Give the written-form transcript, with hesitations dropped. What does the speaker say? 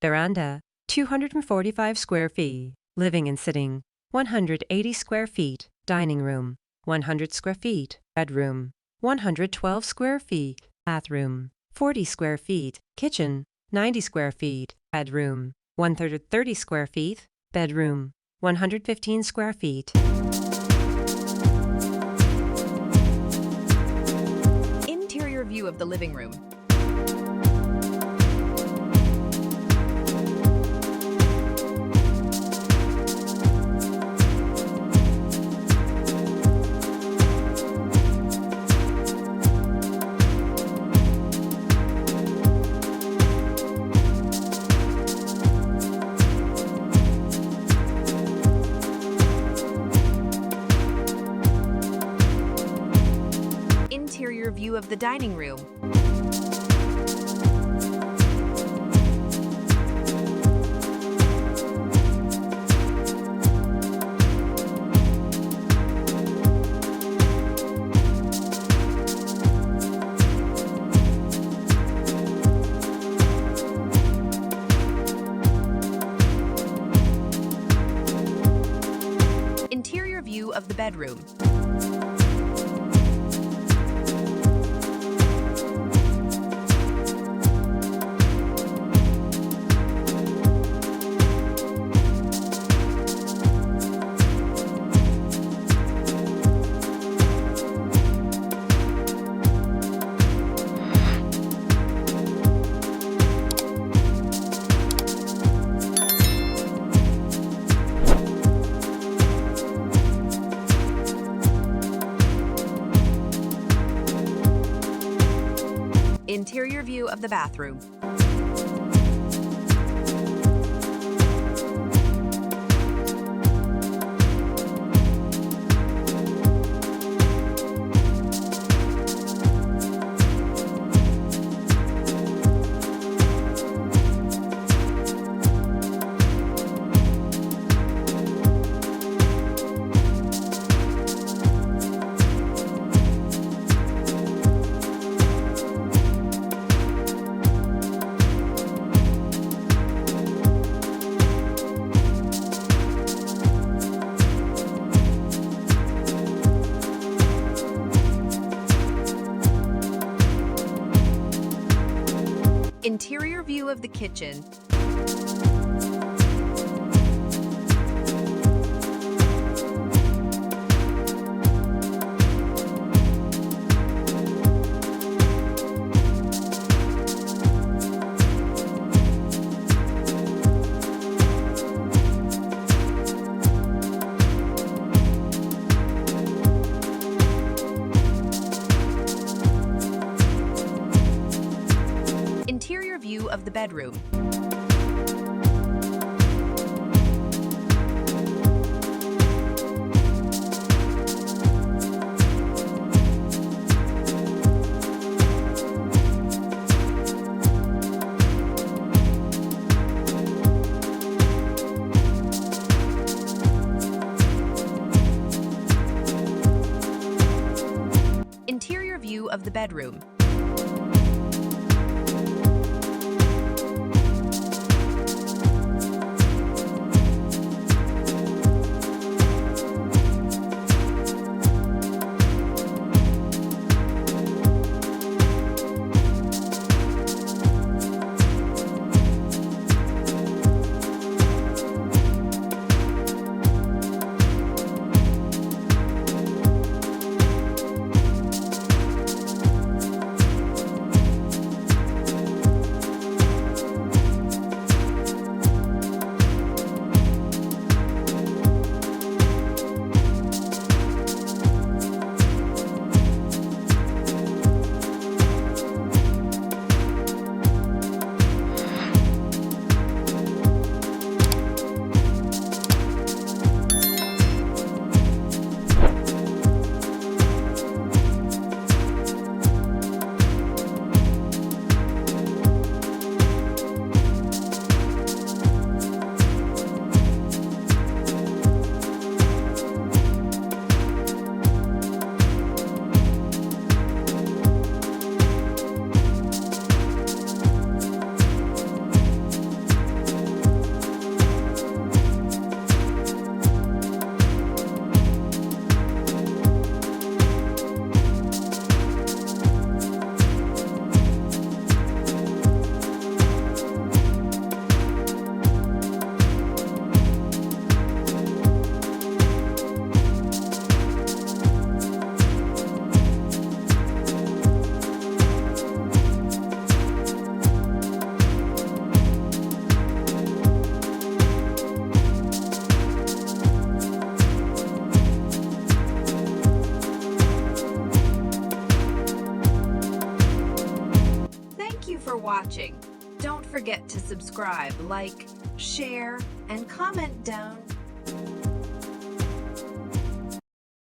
Veranda, 245 square feet. Living and sitting, 180 square feet. Dining room, 100 square feet. Bedroom, 112 square feet. Bathroom, 40 square feet. Kitchen, 90 square feet. Bedroom, 130 square feet. Bedroom, 115 square feet. Interior view of the living room. Interior view of the dining room. Interior view of the bedroom. Interior view of the bathroom. Interior view of the kitchen. Interior view of the bedroom. Interior view of the bedroom. watching. Don't forget to subscribe, like, share, and comment down.